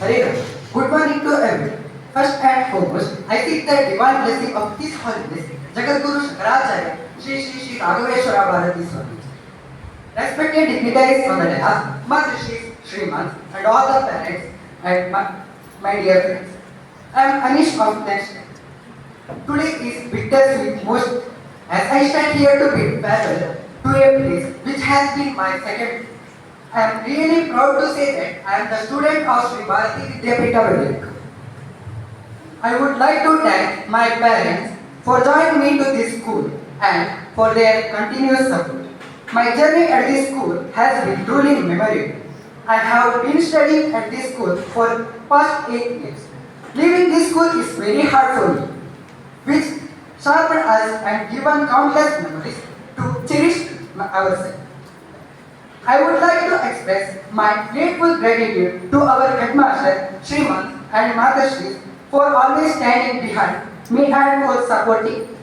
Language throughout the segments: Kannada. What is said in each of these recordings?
Hare Ram. Good morning to everyone. First and foremost, I seek the divine blessing of this holidays, Jagadguru Shankaracharya, Shri Raghaveshwara Bharati Swami. Respected dignitaries on the dais, Maharishi, Srimans, and all the parents, and my dear friends. I am Anish of next. Today is bittersweet most as I stand here to bid farewell to a place which has been my second. I am really proud to say that I am the student of Sri Bharati Vidyapita Vedika. I would like to thank my parents for joining me to this school and for their continuous support. My journey at this school has been truly memorable. I have been studying at this school for past 8 years. Leaving this school is very hard for me, which sharpened us and given countless memories to cherish ourselves. I would like to express my grateful gratitude to our headmaster, Sriman and Matashri for always standing behind me and for supporting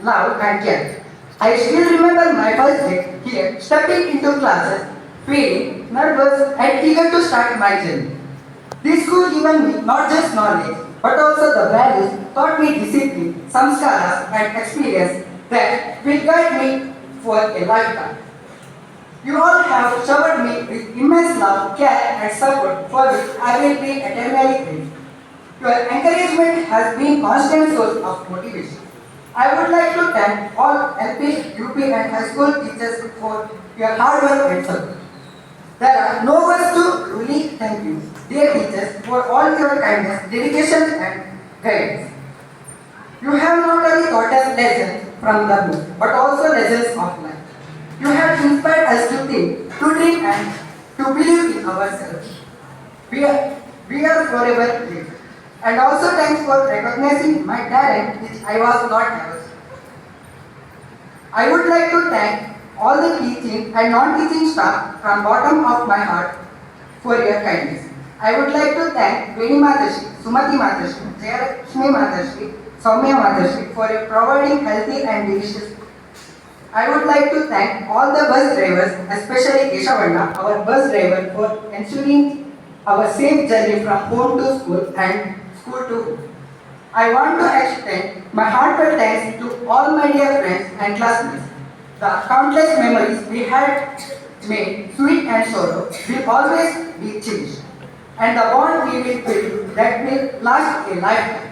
love and care. I still remember my first day here, stepping into classes, feeling nervous and eager to start my journey. This school given me not just knowledge, but also the values, taught me discipline, samskaras and experience that will guide me for a lifetime. You all have showered me with immense love, care and support for which I will be eternally grateful. Your encouragement has been constant source of motivation. I would like to thank all LP, UP and high school teachers for your hard work and support. There are no words to truly thank you, dear teachers, for all your kindness, dedication and guidance. You have not only taught us lessons from the book, but also lessons of life. You have inspired us to think, to dream and to believe in ourselves. We are forever grateful. And also thanks for recognizing my talent which I was not ever. I would like to thank all the teaching and non-teaching staff from bottom of my heart for your kindness. I would like to thank Veni Matashi, Sumati Matashi, Jayalakshmi Matashi, Soumya Matashi for providing healthy and delicious. I would like to thank all the bus drivers, especially Keshavanna, our bus driver, for ensuring our safe journey from home to school and school to home. I want to extend my heartfelt thanks to all my dear friends and classmates. The countless memories we had made, sweet and sorrow, will always be cherished. And the bond we will build that will last a lifetime.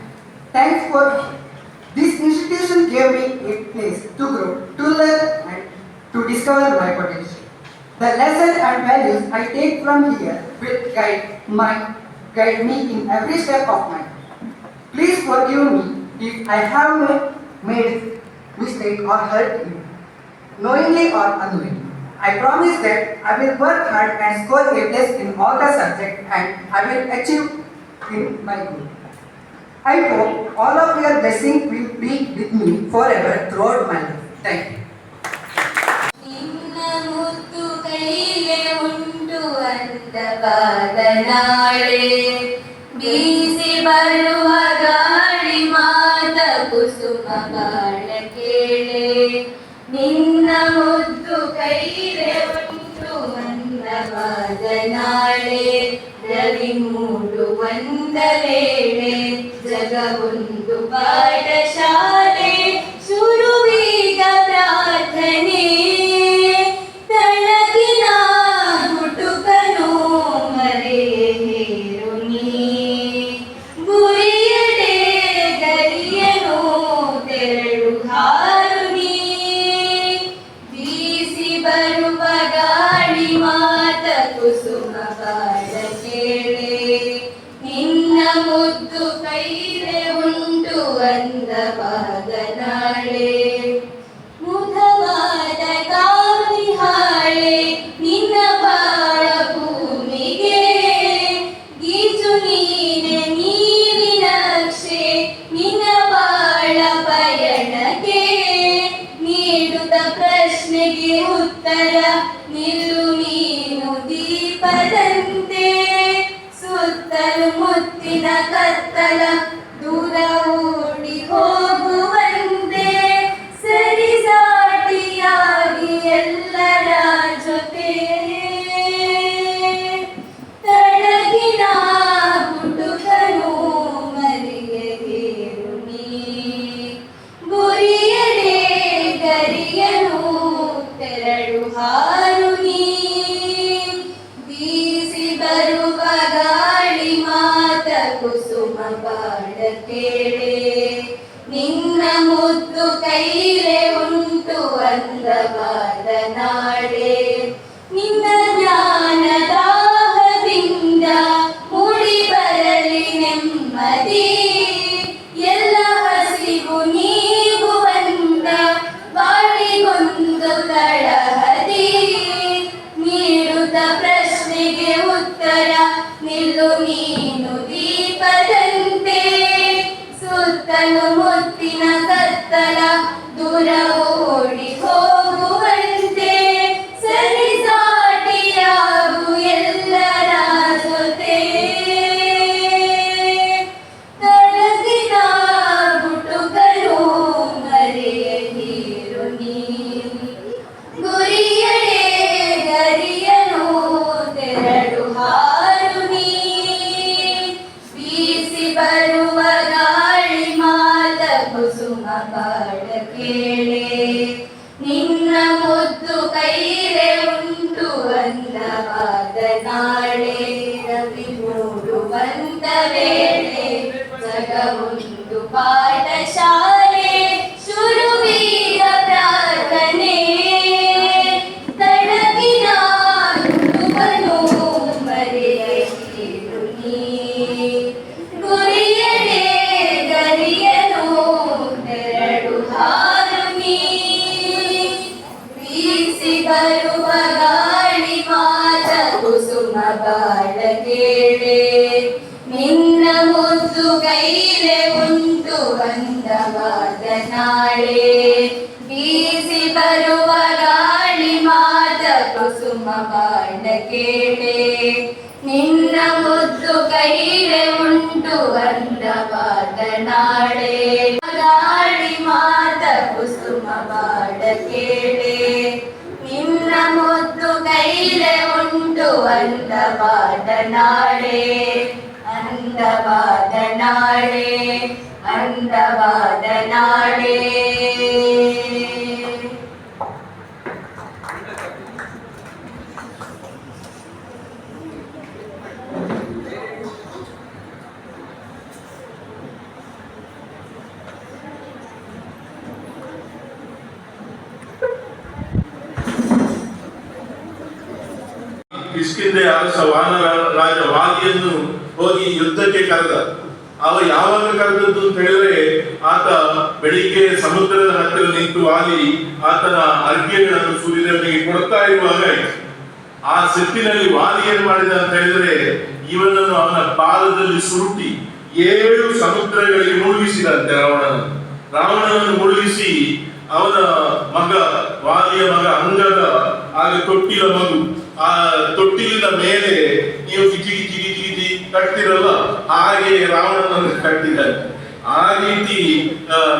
Thanks for this institution gave me a place to grow, to learn and to discover my potential. The lessons and values I take from here will guide me in every step of my life. Please forgive me if I have made mistake or hurt you, knowingly or unknowingly. I promise that I will work hard and score a place in all the subjects and I will achieve in my goal. I hope all of your blessings will be with me forever throughout my life. Thank you. ನಿನ್ನ ಮುತ್ತು ಕೈಗೆ ಉಂಟು ಅಂದವಾದ ನಾಳೆ ಬೀಸಿ ಬರುವ ಗಾಳಿ ಮಾತ ಕುಸುಮ ಬಾಳ ಕೇಳೆ ನಿನ್ನ ಮುತ್ತು ಕೈಗೆ ಉಂಟು ಅಂದವಾದ ನಾಳೆ ರವಿ ಮೂಡುವಂದ ವೇಳೆ ಜಗವೊಂದು ಪಾಠಶಾಲೆ ಶುರುವೀಗ ಪ್ರಾರ್ಥನೆ ತಳಗಿನ ಹುಟುಕನು ಮರೆಯೇರು ನೀ ಗುರಿಯಡೆ ಗರಿಯನು ತೆರಳು ಹಾರು ನೀ ಬೀಸಿ ಬರುವ ಗಾಳಿ ಮಾತ ಕುಸುಮ ಬಾಳ ಕೇಳೆ ನಿನ್ನ ಮುದ್ದು ಕೈರೆ ಉಂಟು ಅಂದವಾದ ನಾಳೆ ಮುಖವಾದ ಕಾವಿ ಹಾಳೆ ನಿನ್ನ ಬಾಳ ಭೂಮಿಗೆ ಗೀಚು ನೀನೆ ನೀರಿನಕ್ಷೆ ನಿನ್ನ ಬಾಳ ಪಯಣಕ್ಕೆ ನೀಡುತ್ತ ಪ್ರಶ್ನೆಗೆ ಉತ್ತರ ನಿಲ್ಲು ನೀನು ದೀಪದಂತೆ ಸುತ್ತಲು ಮುತ್ತಿನ ಕತ್ತಲ ದೂರ ಓಡಿ ಹೋಗುವಂತೆ ಸರಿಸಾಟಿಯಾಗಿ ಎಲ್ಲರ ಜೊತೆ ತಡಗಿನ ಗರಿಯನು ತೆರಳು ಹಾರು ನೀ ಬೀಸಿ ಬರುವ ಗಾಳಿ ಮಾತ ಕುಸುಮ ಬಾಳ ಕೇಳೆ ನಿನ್ನ ಮುದ್ದು ಕೈಲೆ ಉಂಟು ಅಂದವಾದ ನಾಳೆ ನಿನ್ನ ಜ್ಞಾನದಾಹದಿಂದ ಮೂಡಿ ಬರಲಿ ನೆಮ್ಮದಿ ಎಲ್ಲ ಹಸಿವು ನೀವು ಬಂದ ಬಾಳಿಗೊಂದು ತಳಹದಿ ನೀಡುತ್ತ ಪ್ರಶ್ನೆಗೆ ಉತ್ತರ ನಿಲ್ಲು ನೀನು ದೀಪದಂತೆ ಸುತ್ತಲೂ ಮುತ್ತಿನ ಕತ್ತಲ ದೂರ ಓಡಿ ಹೋಗುವಂತೆ ಸರಿಸಾಟಿಯಾಗು ಎಲ್ಲರ ಜೊತೆ ಕಳಗಿದ ಗುಟುಕಲು ಮರೆಯ ನೀರು ನೀ ಗುರಿಯಡೆ ಗರಿಯನು ತೆರಳು ಹಾರು ನೀ ಬೀಸಿ ಬರುವ ಗಾಳಿ ಮಾತ ಕುಸುಮ ಬಾಳ ಕೇಳೆ ನಿನ್ನ ಮುದ್ದು ಕೈಲೆ ಉಂಟು ಅಂದವಾದ ನಾಳೆ ರವಿ ಮೂಡುವಂತ ವೇಳೆ ಜಗವೊಂದು ಪಾಠಶಾಲೆ ಶುರುವೀಗ ಪ್ರಾರ್ಥನೆ ತಡಗಿನ ಗುರುವನು ಮರೆಯಲು ನೀ ಗುರಿಯಡೆ ಗರಿಯನು ತೆರಳು ಹಾರು ನೀ ಬೀಸಿ ಬರುವ ಗಾಳಿ ಮಾತ ಕುಸುಮ ಬಾಳ ಕೇಳೆ ನಿನ್ನ ಮುದ್ದು ಕೈಲೆ ಉಂಟು ಅಂದವಾದ ನಾಳೆ ಬೀಸಿ ಬರುವ ಗಾಳಿ ಮಾತ ಕುಸುಮ ಬಾಳ ಕೇಳೆ ನಿನ್ನ ಮುದ್ದು ಕೈಲೆ ಉಂಟು ಅಂದವಾದ ನಾಳೆ ಗಾಳಿ ಮಾತ ಕುಸುಮ ಬಾಳ ಕೇಳೆ ನಿನ್ನ ಮುದ್ದು ಕೈಲೆ ಉಂಟು ಅಂದವಾದ ನಾಳೆ ಅಂದವಾದ ನಾಳೆ ಅಂದವಾದ ನಾಳೆ ಕಿಷ್ಕಿಂಧೆ ಅರಸ ವಾನರ ರಾಜ ವಾಲಿಯನ್ನು ಹೋಗಿ ಯುದ್ಧಕ್ಕೆ ಕರೆದ. ಅವ ಯಾವಾಗ ಕರೆದದ್ದು ಅಂತ ಹೇಳಿದ್ರೆ, ಆತ ಬೆಳಿಗ್ಗೆ ಸಮುದ್ರದ ಹತ್ತಿರ ನಿಂತು ವಾಲಿ ಆತನ ಅರ್ಘ್ಯಗಳನ್ನು ಸೂರ್ಯದೇವನಿಗೆ ಕೊಡ್ತಾ ಇರುವಾಗ ಆ ಸಿಟ್ಟಿನಲ್ಲಿ ವಾಲಿ ಏನ್ ಮಾಡಿದ ಅಂತ ಹೇಳಿದ್ರೆ, ಇವನನ್ನು ಅವನ ಪಾದದಲ್ಲಿ ಸುರುಟಿ 7 ಸಮುದ್ರಗಳಿಗೆ ಮುಳುಗಿಸಿದಂತೆ ರಾವಣನನ್ನು ಮುಳುಗಿಸಿ ಅವನ ಮಗ ವಾಲಿಯ ಮಗ ಅಂಗದ ಆಗ ತೊಟ್ಟಿಲ ಮಗು, ಆ ತೊಟ್ಟಿಲಿನ ಮೇಲೆ ನೀವು ಗಿಜಿ ಗಿಜಿ ಗಿಜಿ ಗಿಜಿ ಕಟ್ತಿರಲ್ಲ, ಹಾಗೆ ರಾವಣನನ್ನು ಕಟ್ಟಿದ್ದಾರೆ. ಆ ರೀತಿ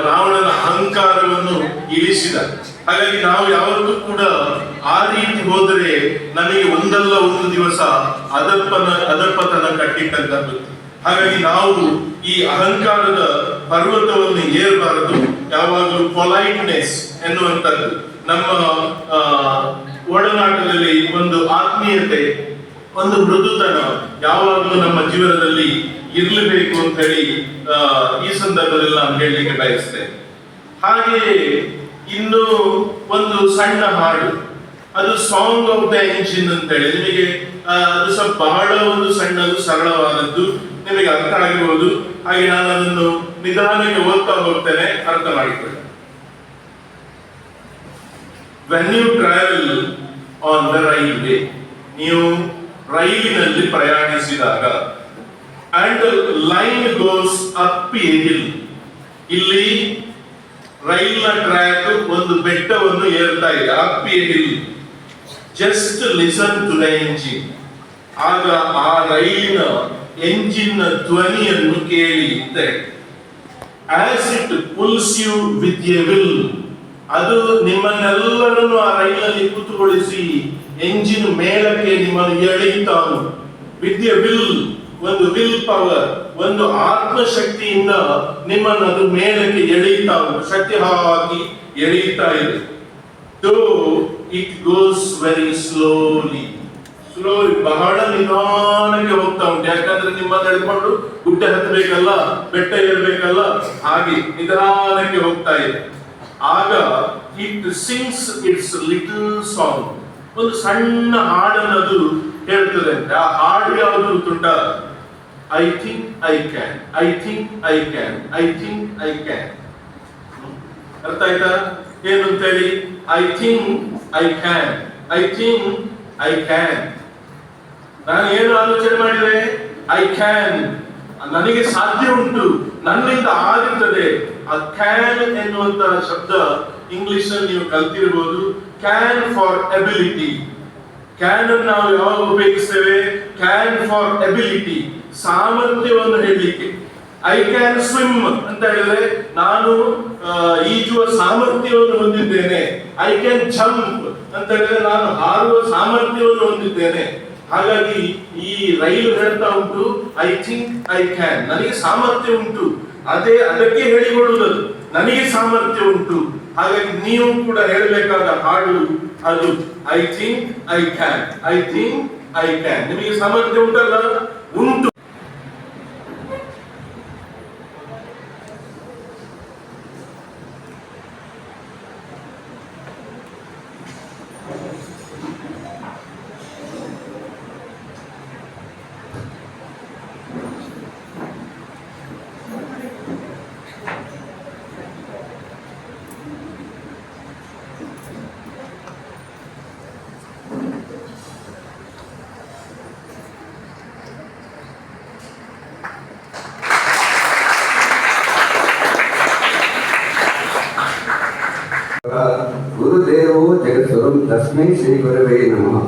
ರಾವಣನ ಅಹಂಕಾರವನ್ನು ಇಳಿಸಿದ. ಹಾಗಾಗಿ ನಾವು ಯಾವತ್ತೂ ಕೂಡ ಆ ರೀತಿ ಹೋದರೆ ನಮಗೆ ಒಂದಲ್ಲ ಒಂದು ದಿವಸ ಅದಪ್ಪತನ ಕಟ್ಟಿಟ್ಟಂತದ್ದು. ಹಾಗಾಗಿ ನಾವು ಈ ಅಹಂಕಾರದ ಪರ್ವತವನ್ನು ಏರಬಾರದು. ಯಾವಾಗಲೂ ಪೊಲೈಟ್ನೆಸ್ ಎನ್ನುವಂಥದ್ದು ನಮ್ಮ ಒಡನಾಟದಲ್ಲಿ ಒಂದು ಆತ್ಮೀಯತೆ, ಒಂದು ಮೃದುತನ ಯಾವಾಗಲೂ ನಮ್ಮ ಜೀವನದಲ್ಲಿ ಇರಲೇಬೇಕು ಅಂತ ಹೇಳಿ ಈ ಸಂದರ್ಭದಲ್ಲಿ ನಾನು ಹೇಳಲಿಕ್ಕೆ ಬಯಸ್ತೇನೆ. ಹಾಗೆಯೇ ಇನ್ನು ಒಂದು ಸಣ್ಣ ಹಾಡು, ಅದು ಸಾಂಗ್ ಆಫ್ ದ ಎಂಜಿನ್ ಅಂತ ಹೇಳಿ, ನಿಮಗೆ ಅದು ಸ್ವಲ್ಪ ಬಹಳ ಒಂದು ಸಣ್ಣದು ಸರಳವಾದದ್ದು, ನಿಮಗೆ ಅರ್ಥ ಆಗಿರ್ಬೋದು. ಹಾಗೆ ನಾನು ಅದನ್ನು ನಿಧಾನಕ್ಕೆ ಓದ್ತಾ ಹೋಗ್ತೇನೆ, ಅರ್ಥ ಮಾಡಿಕೊಳ್ಳಿ. When you travel on the railway, ನೀವು ರೈಲಿನಲ್ಲಿ ಪ್ರಯಾಣಿಸಿದಾಗ, and the line goes up a hill, ಇಲ್ಲಿ ರೈಲ್ನ ಟ್ರ್ಯಾಕ್ ಒಂದು ಬೆಟ್ಟವನ್ನು ಏರ್ತಾ ಇದೆ, up a hill. Just listen to the engine. ಆಗ ಆ ರೈಲಿನ ಎಂಜಿನ್ ಧ್ವನಿಯನ್ನು ಕೇಳಿ. As it pulls you with a will, ಅದು ನಿಮ್ಮನ್ನೆಲ್ಲರನ್ನು ಆ ರೈಲಿನಲ್ಲಿ ಕೂತುಗೊಳಿಸಿ ಎಂಜಿನ್ ಮೇಲಕ್ಕೆ ನಿಮ್ಮನ್ನು ಎಳೆಯುತ್ತಾ ವಿತ್ ಎ ವಿಲ್, ಒಂದು ವಿಲ್ ಪವರ್, ಒಂದು ಆತ್ಮಶಕ್ತಿಯಿಂದ ನಿಮ್ಮನ್ನು ಅದು ಮೇಲಕ್ಕೆ ಎಳೆಯುತ್ತಾ ಶಕ್ತಿ ಹಾಕಿ ಎಳೆಯುತ್ತಾ ಇದೆ. though it goes very slowly. ಬಹಳ ನಿಧಾನಕ್ಕೆ ಹೋಗ್ತಾ ಉಂಟು. ಯಾಕಂದ್ರೆ ನಿಮ್ಮನ್ನ ಹಿಡ್ಕೊಂಡು ಗುಡ್ಡ ಹತ್ತಬೇಕಲ್ಲ, ಬೆಟ್ಟ ಏರ್ಬೇಕಲ್ಲ, ಹಾಗೆ ನಿಧಾನಕ್ಕೆ ಹೋಗ್ತಾ ಇದೆ. ಆಗ it sings its little song, ಒಂದು ಸಣ್ಣ ಹಾಡನ್ನದು ಹೇಳ್ತದೆ ಅಂತ. ಆ ಹಾಡು ಯಾವುದು ಗೊತ್ತುಂಟ? I think I can, I think I can, I think I can. ಅರ್ಥ ಆಯ್ತಾ ಏನು ಅಂತೇಳಿ? I think I can, I think I can. ನಾನು ಏನು ಆಲೋಚನೆ ಮಾಡಿದೆ? ಐ ಕ್ಯಾನ್, ನನಗೆ ಸಾಧ್ಯ ಉಂಟು, ನನ್ನಿಂದ ಆಗುತ್ತದೆ. ಆ ಕ್ಯಾನ್ ಎನ್ನುವಂತ ಶಬ್ದ ಇಂಗ್ಲಿಷ್ ಅಲ್ಲಿ ನೀವು ಕಲ್ತಿರಬಹುದು. Can for ability. ಕ್ಯಾನ್ ಅನ್ನು ನಾವು ಯಾವಾಗ ಉಪಯೋಗಿಸ್ತೇವೆ? ಕ್ಯಾನ್ ಫಾರ್ ಎಬಿಲಿಟಿ, ಸಾಮರ್ಥ್ಯವನ್ನು ಹೇಳಲಿಕ್ಕೆ. ಐ ಕ್ಯಾನ್ ಸ್ವಿಮ್ ಅಂತ ಹೇಳಿದ್ರೆ ನಾನು ಈಜುವ ಸಾಮರ್ಥ್ಯವನ್ನು ಹೊಂದಿದ್ದೇನೆ. ಐ ಕ್ಯಾನ್ ಜಂಪ್ ಅಂತ ಹೇಳಿದ್ರೆ ನಾನು ಹಾರುವ ಸಾಮರ್ಥ್ಯವನ್ನು ಹೊಂದಿದ್ದೇನೆ. ಹಾಗಾಗಿ ಈ ರೈಲು ಹೇಳ್ತಾ ಉಂಟು ಐ ಥಿಂಕ್ ಐ ಕ್ಯಾನ್, ನನಗೆ ಸಾಮರ್ಥ್ಯ ಉಂಟು. ಅದಕ್ಕೆ ಹೇಳಿಕೊಳ್ಳುವುದು ನನಗೆ ಸಾಮರ್ಥ್ಯ ಉಂಟು. ಹಾಗಾಗಿ ನೀವು ಕೂಡ ಹೇಳಬೇಕಾದ ಹಾಡು ಅದು I think I can, I think I can. ನಿಮಗೆ ಸಾಮರ್ಥ್ಯ ಉಂಟಲ್ಲ? ಉಂಟು. ಗುರುದೇವೋ ಜಗದ್ಗುರು ತಸ್ಮೈ ಶ್ರೀ ಗುರುವೇ ನಮಃ.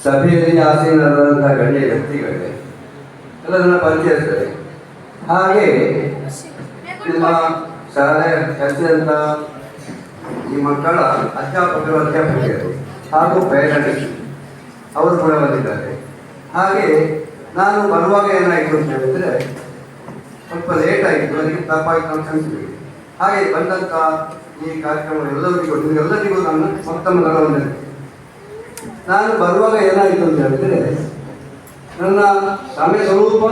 ಸಭೆಯಲ್ಲಿ ಆಸೀನರಾದಂತಹ ಗಣ್ಯ ವ್ಯಕ್ತಿಗಳೇ ಎಲ್ಲ ನನ್ನ ಪರಿಚಯಿಸ್ತಾರೆ. ಹಾಗೆ ನಿಮ್ಮ ಶಾಲೆ ಕಲಿಸಿದಂಥ ಈ ಮಕ್ಕಳ ಅಧ್ಯಾಪಕರು ಹಾಗೂ ಪೇರೆಂಟ್ಸ್ ಅವರು ಕೂಡ ಬಂದಿದ್ದಾರೆ. ಹಾಗೆ ನಾನು ಬರುವಾಗ ಏನಾಯಿತು ಅಂತ ಹೇಳಿದ್ರೆ ಸ್ವಲ್ಪ ಲೇಟ್ ಆಯಿತು, ಅದಕ್ಕೆ ತಪ್ಪಾಗಿ ನಾವು ಕ್ಷಮಿಸಬೇಕು. ಹಾಗೆ ಬಂದಂಥ ಈ ಕಾರ್ಯಕ್ರಮ ನಿಮಗೆಲ್ಲರಿಗೂ ನಾನು ಮತ್ತೊಮ್ಮೆ ನರವಂದನೆ. ನಾನು ಬರುವಾಗ ಏನಾಯಿತು ಅಂತ ಹೇಳಿದ್ರೆ ನನ್ನ ಸಮಯ ಸ್ವಲ್ಪ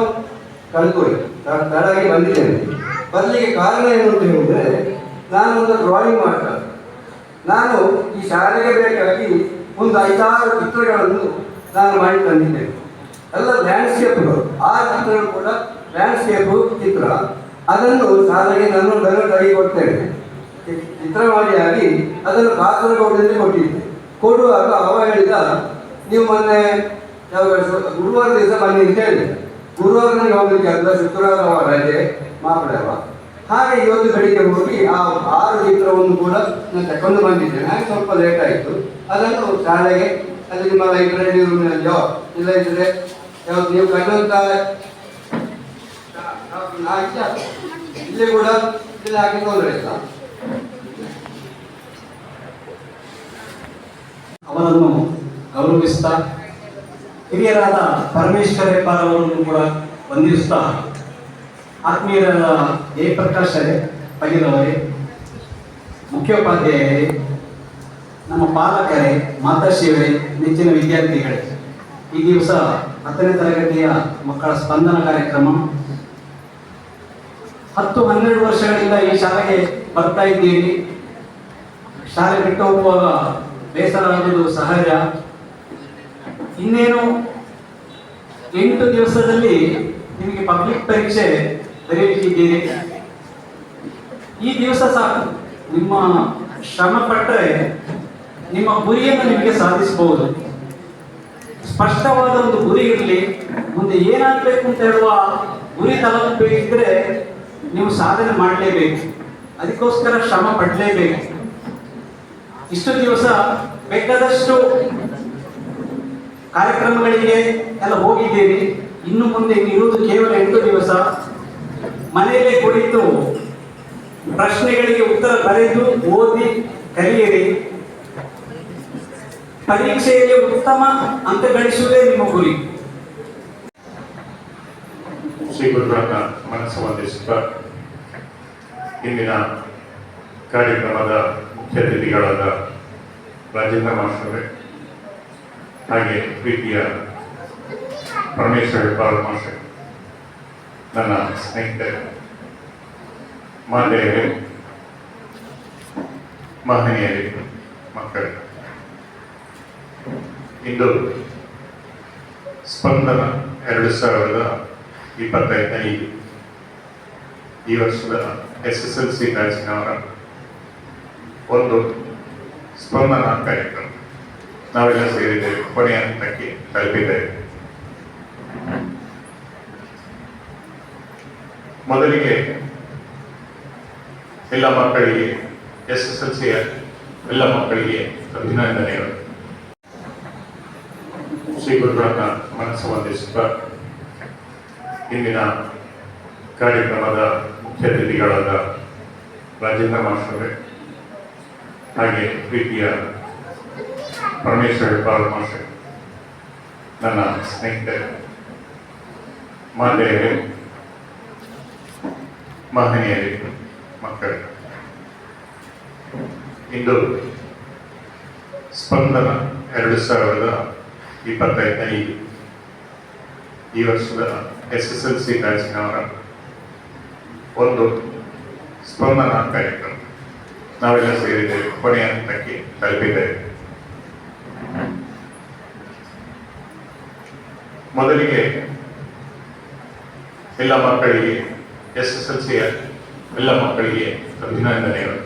ಕಳ್ಕೊಳ್ಳಿ ತಡಾಗಿ ಬಂದಿದ್ದೇನೆ. ಬರಲಿಕ್ಕೆ ಕಾರಣ ಏನು ಅಂತ ಹೇಳಿದ್ರೆ ನಾನು ಒಂದು ಡ್ರಾಯಿಂಗ್ ಮಾಡ್ತಾ, ನಾನು ಈ ಶಾಲೆಗೆ ಬೇಕಾಗಿ ಒಂದು 5-6 ಚಿತ್ರಗಳನ್ನು ನಾನು ಮಾಡಿ ತಂದಿದ್ದೇನೆ. ಎಲ್ಲ ಲ್ಯಾಂಡ್ಸ್ಕೇಪ್ಗಳು, ಆ ಚಿತ್ರಗಳು ಕೂಡ ಲ್ಯಾಂಡ್ಸ್ಕೇಪು ಚಿತ್ರ. ಅದನ್ನು ಶಾಲೆಗೆ ನಾನು ಕೈ ಕೊಡ್ತೇನೆ. ಚಿತ್ರಮಾಡಿಯಾಗಿ ಅದನ್ನು ಕಾಸರಗೋಡಿನಲ್ಲಿ ಕೊಟ್ಟಿದ್ದೆ. ಕೊಡುವಾಗ ಅವ ಹೇಳಿದ, ನೀವು ಮೊನ್ನೆ ಗುರುವಾರ ದಿವಸ ಬನ್ನಿ ಅಂತ ಹೇಳಿದೆ. ಗುರುವಾರ ನನಗೆ ಹೋಗ್ಲಿಕ್ಕೆ ಅಲ್ಲ, ಶುಕ್ರವಾರ ರಜೆ ಮಾತಾಡುವ. ಹಾಗೆ ಇವತ್ತು ಬೆಳಿಗ್ಗೆ ಹೋಗಿ ಆ 6 ಚಿತ್ರವನ್ನು ಕೂಡ ನಾನು ತಕೊಂಡು ಬಂದಿದ್ದೇನೆ. ಹಾಗೆ ಸ್ವಲ್ಪ ಲೇಟ್ ಆಯಿತು. ಅದನ್ನು ಶಾಲೆಗೆ ಅಲ್ಲಿ ನಿಮ್ಮ ಲೈಬ್ರರಿ ರೂಮಿನಲ್ಲಿಯೋ ಇಲ್ಲ ಇದ್ರೆ ಯಾವ್ದು ನೀವು ಕಂಡಂತ ಇಲ್ಲಿ ಕೂಡ ಇಲ್ಲಿ ಹಾಕಿ ತೊಂದರೆ ಇಲ್ಲ. ಅವರನ್ನು ಗೌರವಿಸ್ತಾ ಹಿರಿಯರಾದ ಪರಮೇಶ್ವರ ಹೆಬ್ಬಾರ್ ಅವರನ್ನು ಕೂಡ ವಂದಿಸ್ತಾ, ಆತ್ಮೀಯರಾದ ಜಯಪ್ರಕಾಶ್ ಪಗಿರವರೇ, ಮುಖ್ಯೋಪಾಧ್ಯಾಯರೇ, ನಮ್ಮ ಪಾಲಕರೇ, ಮಾತಾಶ್ರೀಯವರೇ, ನೆಚ್ಚಿನ ವಿದ್ಯಾರ್ಥಿಗಳೇ, ಈ ದಿವಸ 10ನೇ ತರಗತಿಯ ಮಕ್ಕಳ ಸ್ಪಂದನ ಕಾರ್ಯಕ್ರಮ 10-12 ವರ್ಷಗಳಿಂದ ಈ ಶಾಲೆಗೆ ಬರ್ತಾ ಇದ್ದೀರಿ. ಶಾಲೆ ಬಿಟ್ಟು ಹೋಗುವಾಗ ಬೇಸರ ಆಗುವುದು ಸಹಜ. ಇನ್ನೇನು 8 ದಿವಸದಲ್ಲಿ ನಿಮಗೆ ಪಬ್ಲಿಕ್ ಪರೀಕ್ಷೆ ಬರೆಯಲಿಕ್ಕಿದ್ದೀರಿ. ಈ ದಿವಸ ಸಾಕು, ನಿಮ್ಮ ಶ್ರಮ ಪಟ್ಟರೆ ನಿಮ್ಮ ಗುರಿಯನ್ನು ನಿಮಗೆ ಸಾಧಿಸಬಹುದು. ಸ್ಪಷ್ಟವಾದ ಒಂದು ಗುರಿ ಇರಲಿ. ಮುಂದೆ ಏನಾಗಬೇಕು ಅಂತ ಹೇಳುವ ಗುರಿ ತಲುಪಬೇಕಿದ್ರೆ ನೀವು ಸಾಧನೆ ಮಾಡಲೇಬೇಕು. ಅದಕ್ಕೋಸ್ಕರ ಶ್ರಮ ಪಡಲೇಬೇಕು. ಇಷ್ಟು ದಿವಸ ಬೇಕಾದಷ್ಟು ಕಾರ್ಯಕ್ರಮಗಳಿಗೆ ಎಲ್ಲ ಹೋಗಿದ್ದೀರಿ. ಇನ್ನು ಮುಂದೆ ಇರುವುದು ಕೇವಲ 8 ದಿವಸ. ಮನೆಯಲ್ಲೇ ಕುಳಿತು ಪ್ರಶ್ನೆಗಳಿಗೆ ಉತ್ತರ ಬರೆದು ಓದಿ ಕಲಿಯಿರಿ. ಪರೀಕ್ಷೆಯಲ್ಲಿ ಉತ್ತಮ ಅಂಕ ಗಳಿಸುವುದೇ ನಿಮ್ಮ ಗುರಿ. ಶ್ರೀ ಗುರುಗಳನ್ನ ಮನಸ್ಸು ವಂದಿಸುತ್ತಾ ಇಂದಿನ ಕಾರ್ಯಕ್ರಮದ ಮುಖ್ಯ ಅತಿಥಿಗಳಾದ ರಾಜೇಂದ್ರ ಮಾಸ್ಟರೇ, ಹಾಗೆ ಪ್ರೀತಿಯ ಪರಮೇಶ್ವರ ಹೆಬ್ಬಾಳ್ ಮಾಸ್ಟರ್, ನನ್ನ ಸ್ನೇಹಿತರೆ, ಮಾತೆಯರೇ, ಮಹನೀಯರೇ, ಮಕ್ಕಳೇ, ಇಂದು ಸ್ಪಂದನ 2025 ಈ ವರ್ಷದ SSLC ಬ್ಯಾಚಿನವರ ಒಂದು ಸ್ಪಂದನ ಕಾರ್ಯಕ್ರಮ ನಾವೆಲ್ಲ ಸೇರಿದ್ದೇವೆ, ಕೊನೆಯ ಹಂತಕ್ಕೆ ತಲುಪಿದ್ದೇವೆ. ಮೊದಲಿಗೆ ಎಲ್ಲ ಮಕ್ಕಳಿಗೆ, SSLCಯ ಎಲ್ಲ ಮಕ್ಕಳಿಗೆ ಅಭಿನಂದನೆಗಳು. ಶ್ರೀ ಗುರುಗಳನ್ನ ಮನಸ್ಸು ವಂದಿಸುತ್ತಾ ಇಂದಿನ ಕಾರ್ಯಕ್ರಮದ ಮುಖ್ಯ ಅತಿಥಿಗಳಾದ ರಾಜೇಂದ್ರ ಮಾಸ್ಟರೇ, ಹಾಗೆ ಪ್ರೀತಿಯ ಪರಮೇಶ್ವರ ಹೆಬ್ಬಾಳ್ ಮಾಸ್ಟರ್, ನನ್ನ ಸ್ನೇಹಿತರೆ, ಮಾತೆಯರೇ, ಮಹನೀಯರೇ, ಮಕ್ಕಳೇ, ಇಂದು ಸ್ಪಂದನ 2025 ಈ ವರ್ಷದ SSLC ಬ್ಯಾಚಿನವರ ಒಂದು ಸ್ಪಂದನ ಕಾರ್ಯಕ್ರಮ ನಾವೆಲ್ಲ ಸೇರಿದ್ದೇವೆ, ಕೊನೆಯ ಹಂತಕ್ಕೆ ತಲುಪಿದ್ದೇವೆ. ಮೊದಲಿಗೆ ಎಲ್ಲ ಮಕ್ಕಳಿಗೆ, SSLCಯ ಎಲ್ಲ ಮಕ್ಕಳಿಗೆ ಅಭಿನಂದನೆಗಳು.